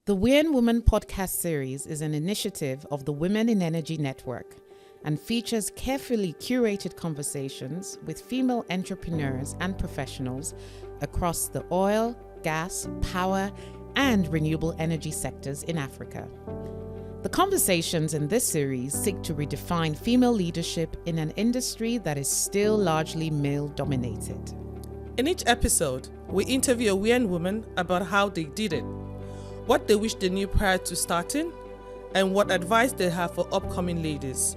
The WIEN Women podcast series is an initiative of the Women in Energy Network and features carefully curated conversations with female entrepreneurs and professionals across the oil, gas, power, and renewable energy sectors in Africa. The conversations in this series seek to redefine female leadership in an industry that is still largely male-dominated. In each episode, we interview a WIEN woman about how they did it, what they wish they knew prior to starting, and what advice they have for upcoming ladies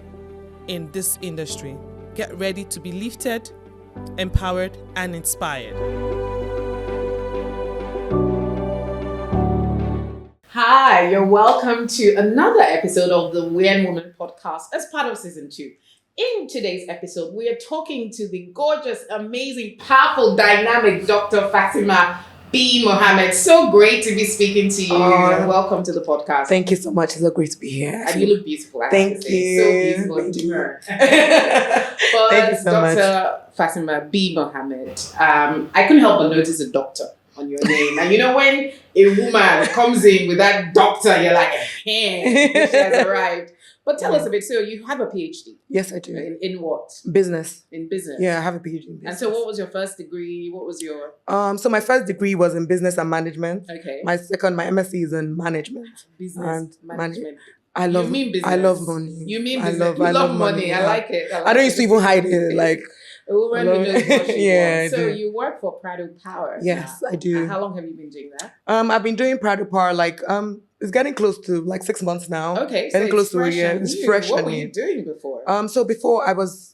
in this industry. Get ready to be lifted, empowered, and inspired. Hi, you're welcome to another episode of the WIEN Woman podcast as part of season 2. In today's episode, we are talking to the gorgeous, amazing, powerful, dynamic Dr. Fatima B. Mohammed. So great to be speaking to you. Welcome to the podcast. Thank you so much. It's so great to be here. And you look beautiful. Thank you. So beautiful. Thank you. But Thank you so Dr. Fatima B. Mohammed, I couldn't help but notice a doctor on your name. And you know when a woman comes in with that doctor, you're like, hey, she has arrived. But tell us a bit. So you have a PhD. Yes, I do. In what? Business. In business. Yeah, I have a PhD in business. And so what was your first degree? What was your... So my first degree was in business and management. Okay. My MSc is in management. Business and management. You mean business? I love money. You mean business? You love money. Yeah. I like it. I don't used to even hide it. Like, a woman who knows what she yeah, wants. So you work for Prado Power. Yes, now. I do. And how long have you been doing that? I've been doing Prado Power it's getting close to like 6 months now. Okay, getting so close to a fresh year. and It's new. fresh What and were new. you doing before? So before I was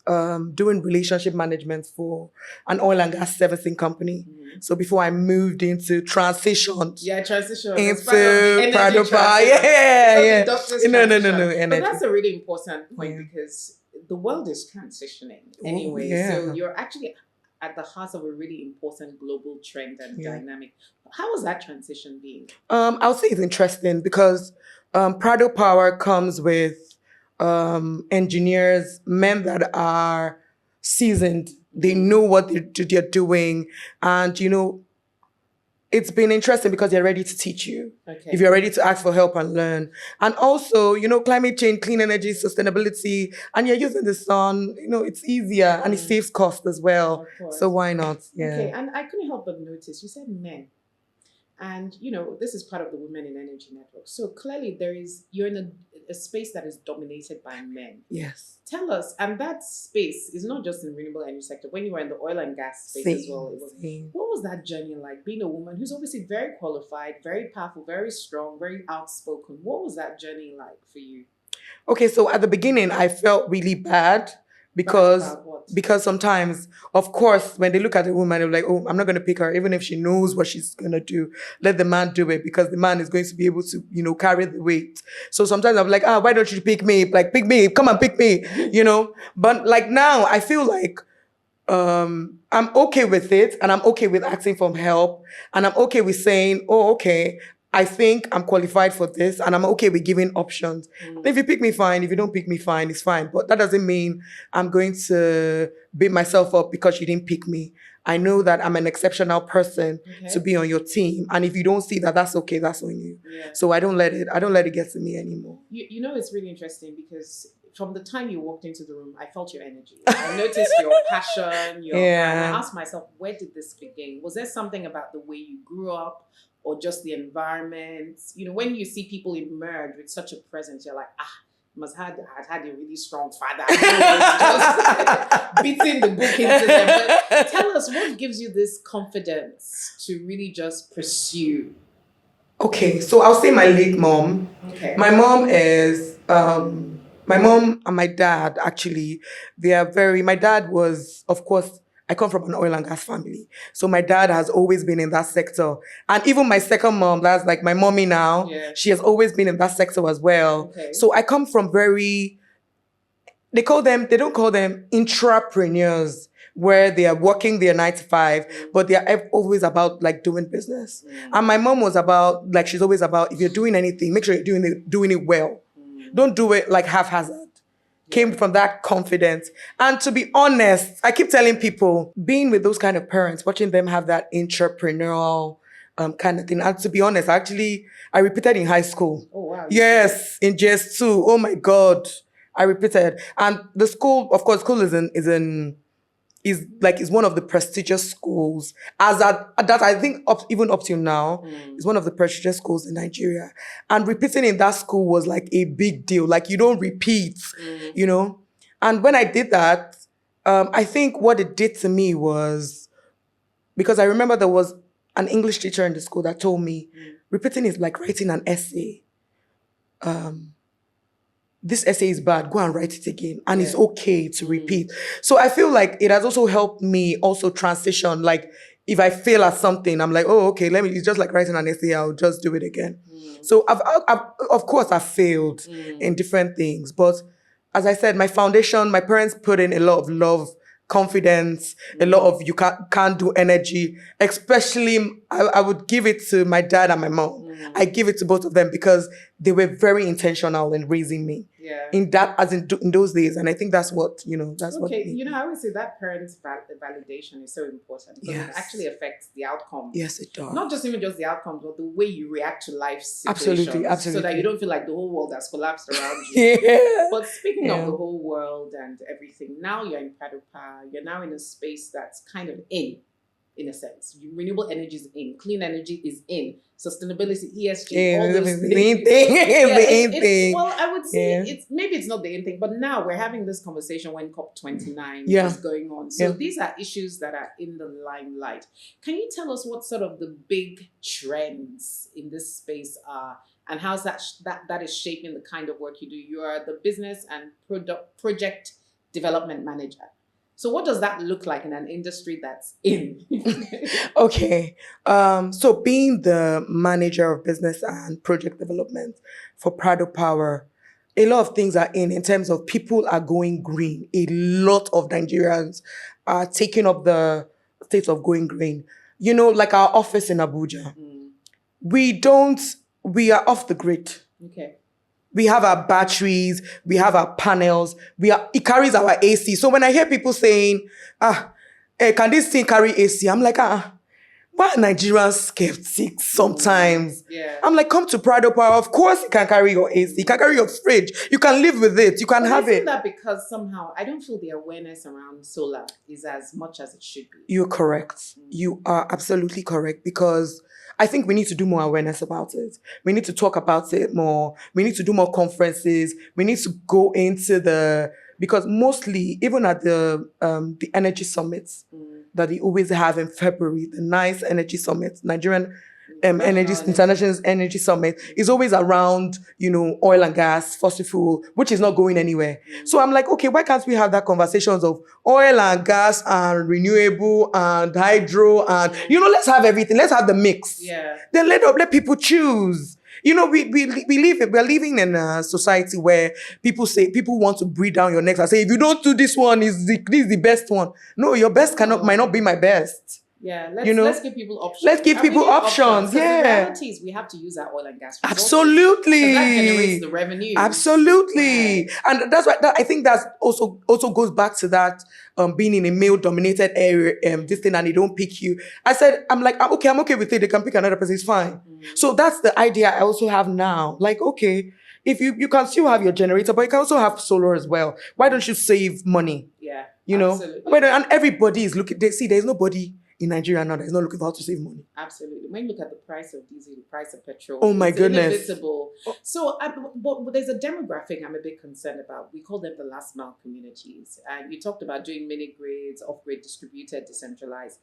doing relationship management for an oil and gas servicing company. Mm-hmm. So before I moved into transition. Yeah, transition. Into Prado Power. Yeah. No. But that's a really important point because the world is transitioning anyway. So you're actually at the heart of a really important global trend and dynamic. How has that transition been? I would say it's interesting because Prado Power comes with engineers, men that are seasoned. They know what they're doing. And, it's been interesting because they're ready to teach you. Okay. If you're ready to ask for help and learn. And also, climate change, clean energy, sustainability, and you're using the sun, it's easier and it saves cost as well. So why not? Yeah. Okay, and I couldn't help but notice, you said men. And, this is part of the Women in Energy Network. So clearly you're in a space that is dominated by men. Yes. Tell us, and that space is not just in the renewable energy sector. When you were in the oil and gas space as well, what was that journey like? Being a woman who's obviously very qualified, very powerful, very strong, very outspoken. What was that journey like for you? Okay, so at the beginning, I felt really bad because sometimes, of course, when they look at a woman, they're like, oh, I'm not going to pick her, even if she knows what she's going to do. Let the man do it because the man is going to be able to, carry the weight. So sometimes I'm like, why don't you pick me? Like, pick me, come and pick me, But like now, I feel like I'm okay with it and I'm okay with asking for help and I'm okay with saying, oh, okay, I think I'm qualified for this and I'm okay with giving options. If you pick me, fine. If you don't pick me, fine. It's fine. But that doesn't mean I'm going to beat myself up because you didn't pick me. I know that I'm an exceptional person to be on your team. And if you don't see that, that's okay. That's on you. Yeah. So I don't let it get to me anymore. It's really interesting because from the time you walked into the room, I felt your energy. I noticed your passion, and I asked myself, where did this begin? Was there something about the way you grew up? Or just the environment? When you see people emerge with such a presence, you're like, must have had a really strong father. Just beating the book into them. But tell us, what gives you this confidence to really just pursue? Okay, so I'll say my late mom. Okay. My mom is, my mom and my dad, actually, my dad was, of course, I come from an oil and gas family. So my dad has always been in that sector. And even my second mom, that's like my mommy now, she has always been in that sector as well. Okay. So I come from they don't call them intrapreneurs where they are working their 9 to 5, but they are always about like doing business. And my mom was about, like, she's always about, if you're doing anything, make sure you're doing it well. Don't do it like haphazard. Came from that confidence. And to be honest, I keep telling people, being with those kind of parents, watching them have that entrepreneurial kind of thing. And to be honest, actually, I repeated in high school. Oh, wow. Yes, in JS2. Oh my God. I repeated. And the school, of course, school is one of the prestigious schools. As that I think even up till now is one of the prestigious schools in Nigeria. And repeating in that school was like a big deal. Like you don't repeat, you know. And when I did that, I think what it did to me was, because I remember there was an English teacher in the school that told me repeating is like writing an essay. This essay is bad, go and write it again. And it's okay to repeat. So I feel like it has also helped me also transition. Like if I fail at something, I'm like, oh, okay, it's just like writing an essay, I'll just do it again. So I've of course I've failed in different things. But as I said, my foundation, my parents put in a lot of love, confidence, a lot of you can't do energy. Especially, I would give it to my dad and my mom. I give it to both of them because they were very intentional in raising me. Yeah. In those days, and I think that's what that's what. Okay, I always say that parents' validation is so important because it actually affects the outcome. Yes, it does. Not just the outcomes, but the way you react to life situations. Absolutely. So that you don't feel like the whole world has collapsed around you. Yeah. But speaking of the whole world and everything, now you're in Prado Power. You're now in a space that's kind of in a sense. Renewable energy is in. Clean energy is in. Sustainability, ESG, all those things. The thing. Well, I would say maybe it's not the in thing, but now we're having this conversation when COP29 is going on. So these are issues that are in the limelight. Can you tell us what sort of the big trends in this space are, and how's that is shaping the kind of work you do? You are the business and project development manager. So what does that look like in an industry that's in? Okay. So being the manager of business and project development for Prado Power, a lot of things are in terms of people are going green. A lot of Nigerians are taking up the state of going green. Like our office in Abuja. We are off the grid. Okay. We have our batteries, we have our panels, it carries our AC. So when I hear people saying, can this thing carry AC? I'm like, why are Nigerians skeptics sometimes? Yeah. I'm like, come to Prado Power. Of course it can carry your AC. It can carry your fridge. You can live with it. You can have it. I feel that because somehow I don't feel the awareness around solar is as much as it should be. You're correct. You are absolutely correct, because I think we need to do more awareness about it. We need to talk about it more. We need to do more conferences. We need to go into because mostly, even at the energy summits that they always have in February, the nice energy summit, Nigerian International Energy Summit, is always around, oil and gas, fossil fuel, which is not going anywhere. So I'm like, okay, why can't we have that conversations of oil and gas and renewable and hydro and, let's have everything. Let's have the mix. Yeah. Then let people choose. We're living in a society where people want to breathe down your neck and say, if you don't do this one, this is the best one. No, your best might not be my best. Yeah, let's give people options. Let's give people options. Yeah. The reality is we have to use our oil and gas resources. Absolutely. That generates the revenue. Absolutely. Right. And that's why I think that also goes back to that being in a male-dominated area, this thing, and they don't pick you. I'm okay with it. They can pick another person. It's fine. So that's the idea I also have now. Like, okay, if you can still have your generator, but you can also have solar as well. Why don't you save money? Yeah. Absolutely. And everybody is looking. There's nobody in Nigeria now that is not looking for how to save money. Absolutely. When you look at the price of diesel, the price of petrol, oh my goodness, inevitable. So, but there's a demographic I'm a bit concerned about. We call them the last mile communities, and you talked about doing mini grids, off-grid, distributed, decentralized.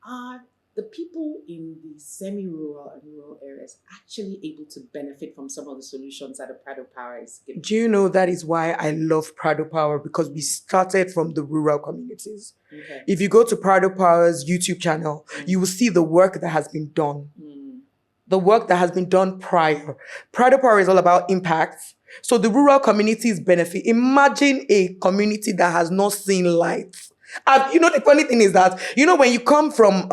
Are the people in the semi-rural and rural areas actually able to benefit from some of the solutions that the Prado Power is giving? Do you know that is why I love Prado Power? Because we started from the rural communities. Okay. If you go to Prado Power's YouTube channel, you will see the work that has been done. The work that has been done prior. Prado Power is all about impact. So the rural communities benefit. Imagine a community that has not seen light. The funny thing is that, when you come from,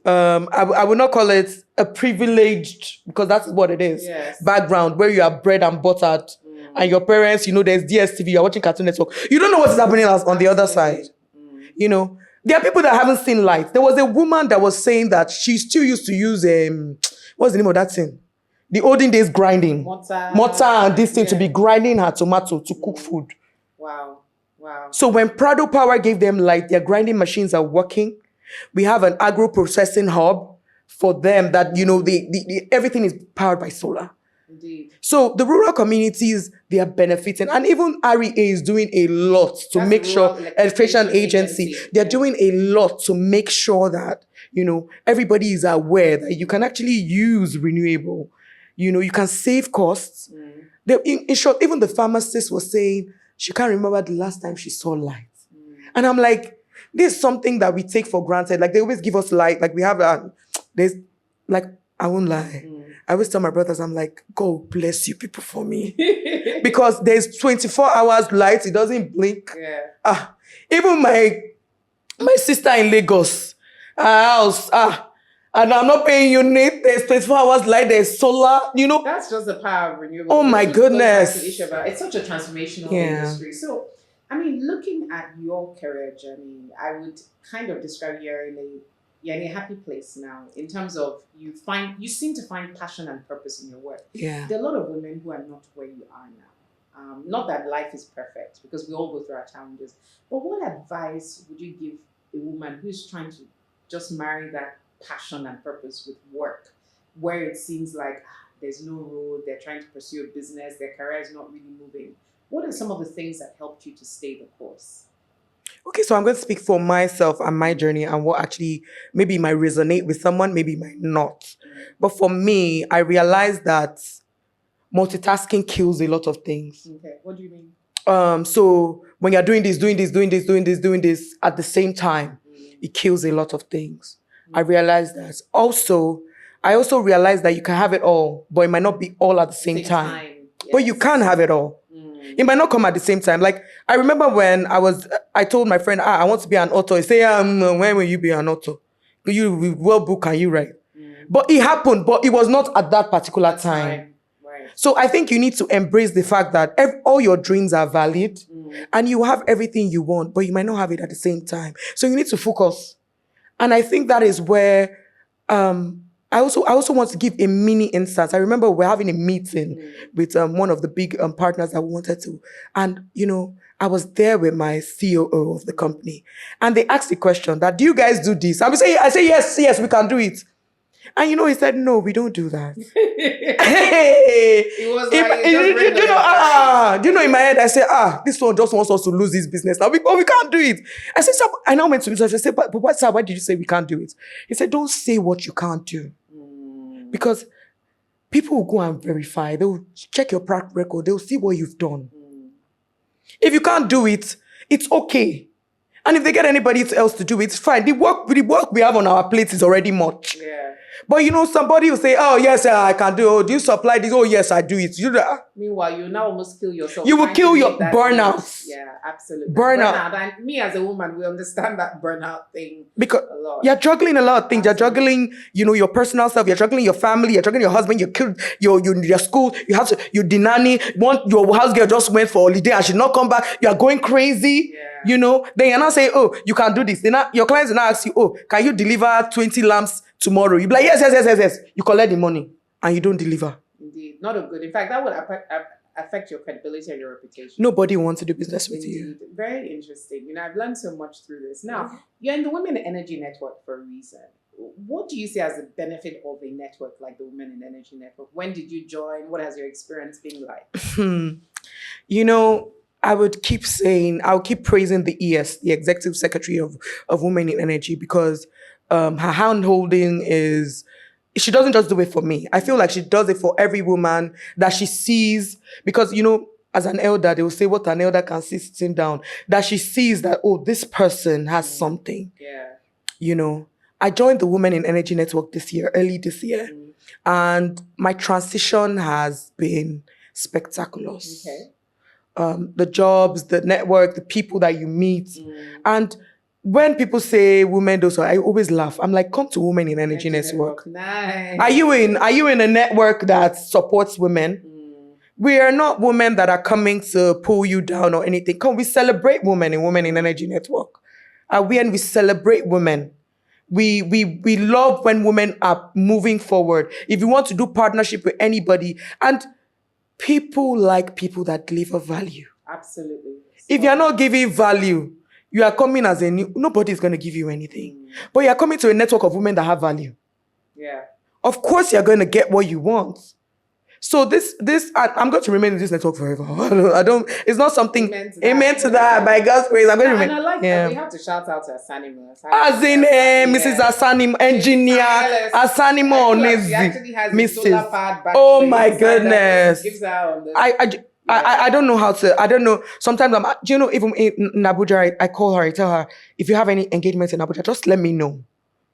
I would not call it a privileged, because that's what it is, background, where you are bred and buttered, and your parents, there's DSTV, you're watching Cartoon Network. You don't know what is happening on the other side. There are people that haven't seen light. There was a woman that was saying that she still used to use what's the name of that thing? The olden days grinding. Mortar and this thing to be grinding her tomato to cook food. Wow. So when Prado Power gave them light, their grinding machines are working. We have an agro processing hub for them that, everything is powered by solar. Indeed. So the rural communities, they are benefiting. And even REA is doing a lot to make sure, Electrification Agency, they're doing a lot to make sure that, everybody is aware that you can actually use renewable. You can save costs. In short, even the pharmacist was saying she can't remember the last time she saw light. And I'm like, this is something that we take for granted. Like, they always give us light. Like, we have I won't lie. I always tell my brothers, I'm like, God bless you people for me. Because there's 24 hours light. It doesn't blink. Yeah. Even my sister in Lagos, house, and I'm not paying unit. There's 24 hours light. There's solar, That's just the power of renewable. Oh my goodness. It's such a transformational industry. So, looking at your career journey, I would kind of describe you're in a happy place now in terms of you seem to find passion and purpose in your work. Yeah. There are a lot of women who are not where you are now. Not that life is perfect, because we all go through our challenges. But what advice would you give a woman who's trying to just marry that passion and purpose with work, where it seems like there's no road, they're trying to pursue a business, their career is not really moving? What are some of the things that helped you to stay the course? Okay, so I'm going to speak for myself and my journey and what actually maybe might resonate with someone, maybe might not. But for me, I realized that multitasking kills a lot of things. Okay, what do you mean? So when you're doing this at the same time, it kills a lot of things. I realized that. I also realized that you can have it all, but it might not be all at the same time. Yes. But you can have it all. It might not come at the same time. Like, I remember when I told my friend, I want to be an author. He said, when will you be an author? You well book, can you write? But it happened, but it was not at that particular time. Right. So I think you need to embrace the fact that all your dreams are valid and you have everything you want, but you might not have it at the same time. So you need to focus. And I think that is where I also want to give a mini instance. I remember we're having a meeting with one of the big partners that we wanted to. And, I was there with my COO of the company. And they asked the question that, do you guys do this? I say, yes, we can do it. And he said, no, we don't do that. It was in my head, I said, this one just wants us to lose this business now. We can't do it. I said, I now went to him. I said, but what, sir, why did you say we can't do it? He said, don't say what you can't do. Because people will go and verify. They'll check your track record. They'll see what you've done. If you can't do it, it's okay. And if they get anybody else to do it, it's fine. The work we have on our plate is already much. Yeah. But somebody will say, oh, yes, I can do it. Oh, do you supply this? Oh, yes, I do it. You do that. Meanwhile, you now almost kill yourself. You will kill your burnout. Yeah, absolutely. Burnout. And me as a woman, we understand that burnout thing because a lot. You're juggling a lot of things. Absolutely. You're juggling, your personal stuff. You're juggling your family. You're juggling your husband, your kid, your school. You have to, the nanny. Your house girl just went for holiday and she not come back. You are going crazy. Yeah. Then you're not saying, oh, you can do this. Your clients will not ask you, oh, can you deliver 20 lamps tomorrow? You be like, yes. You collect the money and you don't deliver. Indeed. Not a good. In fact, that would affect your credibility and your reputation. Nobody wants to do business with you. Very interesting. I've learned so much through this. Now, you're in the Women in Energy Network for a reason. What do you see as the benefit of a network like the Women in Energy Network? When did you join? What has your experience been like? I'll keep praising the ES, the Executive Secretary of Women in Energy, because her hand-holding is, she doesn't just do it for me. I feel like she does it for every woman that she sees, because, as an elder, they will say what an elder can see sitting down, that she sees that, oh, this person has something. Yeah. I joined the Women in Energy Network early this year, and my transition has been spectacular. Okay. The jobs, the network, the people that you meet. And when people say women do so, I always laugh. I'm like, come to Women in Energy Network. Nice. Are you in a network that supports women? We are not women that are coming to pull you down or anything. Come, we celebrate women in Energy Network. At WIEN, we celebrate women. We love when women are moving forward. If you want to do partnership with anybody, and people like people that deliver value. Absolutely. If you're not giving value, you are coming as a new, nobody's going to give you anything. But you're coming to a network of women that have value. Yeah. Of course, you're going to get what you want. So I'm going to remain in this network forever. I don't, it's not something, amen to that, by God's grace. I'm going to remain. And I like that we have to shout out to Asanimo. As in Mrs. Asanimo, engineer, Asanimo Onezi. She actually has a solar Mrs. powered battery. Oh my goodness. Gives her on the, I don't know how to, I don't know. Sometimes do you know, even in Abuja, I call her, I tell her, if you have any engagements in Abuja, just let me know.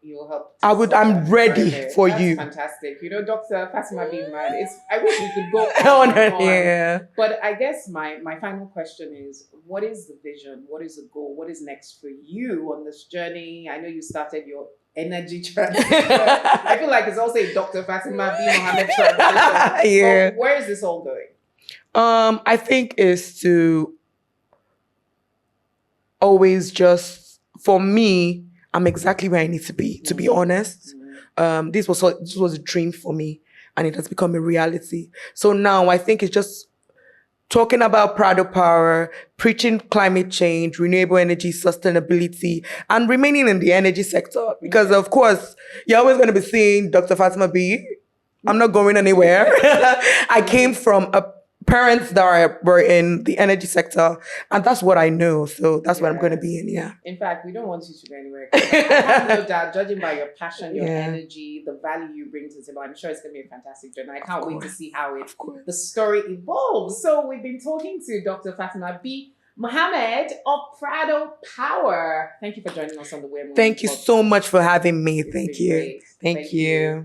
You'll help. I'm ready for you. Fantastic. You know, Dr. Fatima B, man, I wish we could go on. Yeah. But I guess my final question is, what is the vision? What is the goal? What is next for you on this journey? I know you started your energy transition. I feel like it's also a Dr. Fatima B, Mohammed transition. Yeah. But where is this all going? I think is to always just, for me, I'm exactly where I need to be honest. This was a dream for me, and it has become a reality. So now I think it's just talking about Prado Power, preaching climate change, renewable energy, sustainability, and remaining in the energy sector. Because of course, you're always going to be seeing Dr. Fatima B. I'm not going anywhere. I came from parents that were in the energy sector, and that's what I know. So that's what I'm going to be in. Yeah. In fact, we don't want you to go anywhere. I have no doubt, judging by your passion, your energy, the value you bring to the table, I'm sure it's going to be a fantastic journey. I can't wait to see how the story evolves. So we've been talking to Dr. Fatima B. Mohammed of Prado Power. Thank you for joining us on the WIEN. Thank you so much for having me. Thank you. Thank you.